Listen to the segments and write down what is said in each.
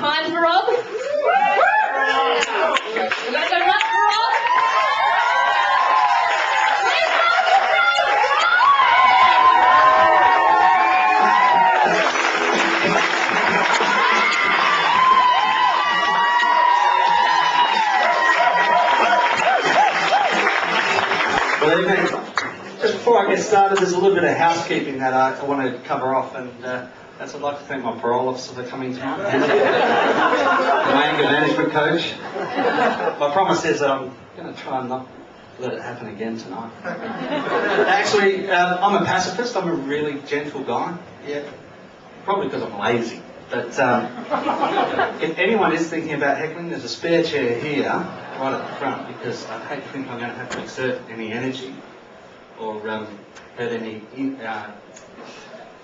time for Rob? We're going to go right for Rob. Good evening. Just before I get started, there's a little bit of housekeeping that I want to cover off, and that's I'd like to thank my parole officer for coming tonight, and my anger management coach. My promise is that I'm going to try and not let it happen again tonight. Actually, I'm a pacifist. I'm a really gentle guy. Yeah, probably because I'm lazy. But if anyone is thinking about heckling, there's a spare chair here, right at the front, because I hate to think I'm going to have to exert any energy or hurt any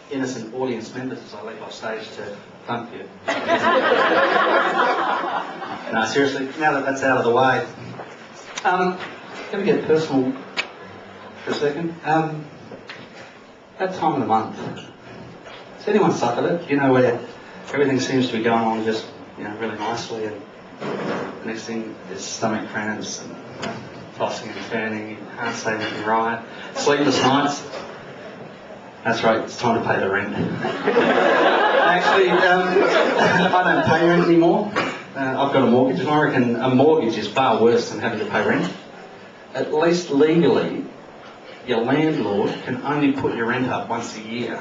innocent audience members as I leap off stage to thump you. No, seriously, now that that's out of the way, can we get personal for a second? That time of the month, has anyone suffered it? You know, where everything seems to be going on just, really nicely, and the next thing is stomach cramps and tossing and turning, you can't say anything right, sleepless nights. That's right, it's time to pay the rent. Actually, I don't pay rent anymore. I've got a mortgage, and I reckon a mortgage is far worse than having to pay rent. At least legally, your landlord can only put your rent up once a year.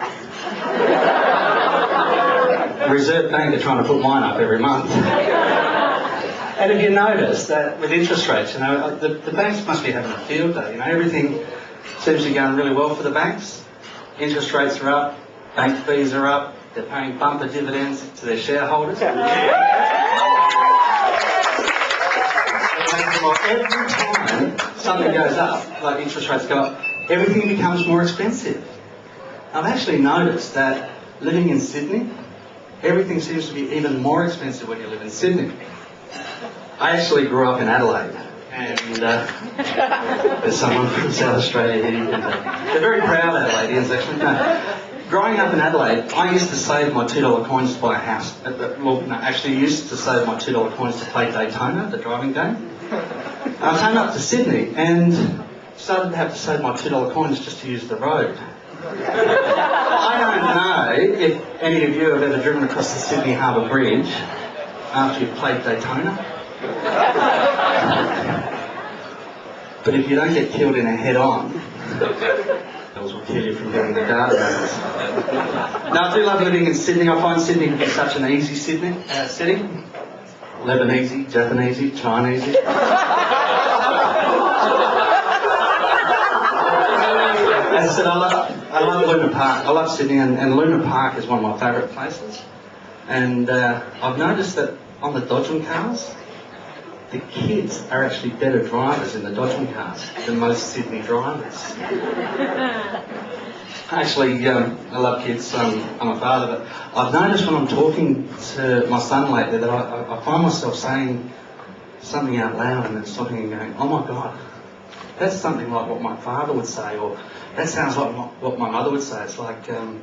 The Reserve Bank are trying to put mine up every month. And if you notice that with interest rates, the banks must be having a field day. Everything seems to be going really well for the banks. Interest rates are up, bank fees are up, they're paying bumper dividends to their shareholders. Every time something goes up, like interest rates go up, everything becomes more expensive. I've actually noticed that living in Sydney, everything seems to be even more expensive when you live in Sydney. I actually grew up in Adelaide, and there's someone from South Australia here. They're very proud Adelaideans, actually. No. Growing up in Adelaide, I used to save my $2 coins to buy a house. Actually used to save my $2 coins to play Daytona, the driving game. I came up to Sydney and started to have to save my $2 coins just to use the road. I don't know if any of you have ever driven across the Sydney Harbour Bridge after you've played Daytona. But if you don't get killed in a head-on, those will kill you from getting the garden. Now, I do love living in Sydney. I find Sydney to be such an easy city. Lebanese, Japanese, Chinese. As I said, I love Luna Park. I love Sydney, and Luna Park is one of my favourite places. And I've noticed that on the dodgem cars, the kids are actually better drivers in the dodgem cars than most Sydney drivers. Actually, I love kids. I'm a father, but I've noticed when I'm talking to my son lately that I find myself saying something out loud and then stopping and going, oh my God, that's something like what my father would say, or that sounds like what my mother would say. It's like, don't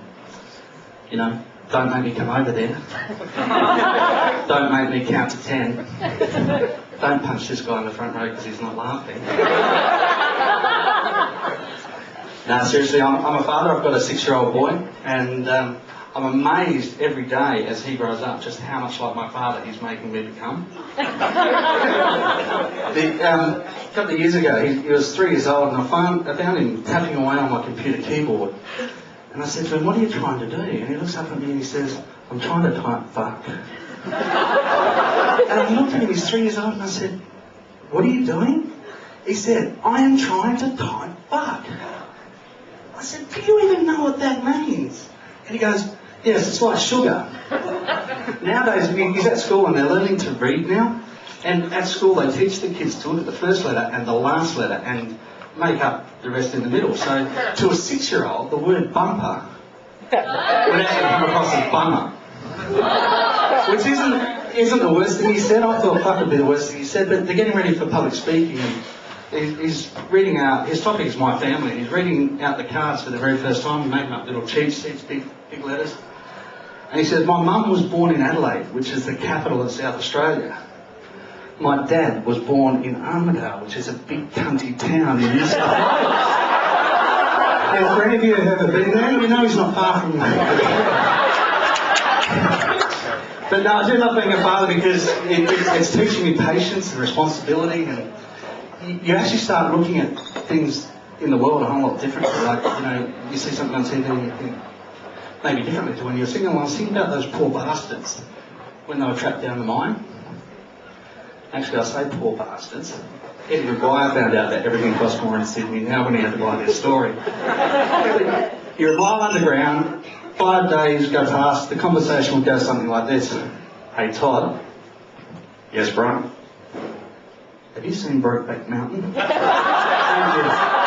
make me come over there. Don't make me count to 10. Don't punch this guy in the front row because he's not laughing. No, seriously, I'm a father. I've got a 6-year-old boy, and I'm amazed every day as he grows up just how much like my father he's making me become. A couple of years ago, he was 3 years old, and I found him tapping away on my computer keyboard. And I said to him, what are you trying to do? And he looks up at me and he says, I'm trying to type fuck. And I looked at him, he's 3 years old, and I said, what are you doing? He said, I am trying to type fuck. I said, do you even know what that means? And he goes, yes, it's like sugar. Nowadays, he's at school and they're learning to read now. And at school, they teach the kids to look at the first letter and the last letter and make up the rest in the middle. So to a 6-year-old, the word bumper would actually come across as bummer. Which isn't the worst thing he said. I thought fuck would be the worst thing he said, but they're getting ready for public speaking, and he's reading out, his topic is my family, and he's reading out the cards for the very first time, making up little cheat sheets, big letters. And he said, my mum was born in Adelaide, which is the capital of South Australia. My dad was born in Armidale, which is a big country town in New South Wales. And for any of you who have ever been there, you know he's not far from But no, I do love being a father because it's teaching me patience and responsibility, and you actually start looking at things in the world a whole lot differently. Like, you know, you see something on TV and you think maybe differently to when you're single. I was thinking about those poor bastards when they were trapped down the mine. Actually, I say poor bastards. Eddie McGuire found out that everything costs more in Sydney now when he had to buy their story. You're a mile underground, 5 days go past, the conversation would go something like this. Hey Todd. Yes, Brian? Have you seen Brokeback Mountain? Thank you.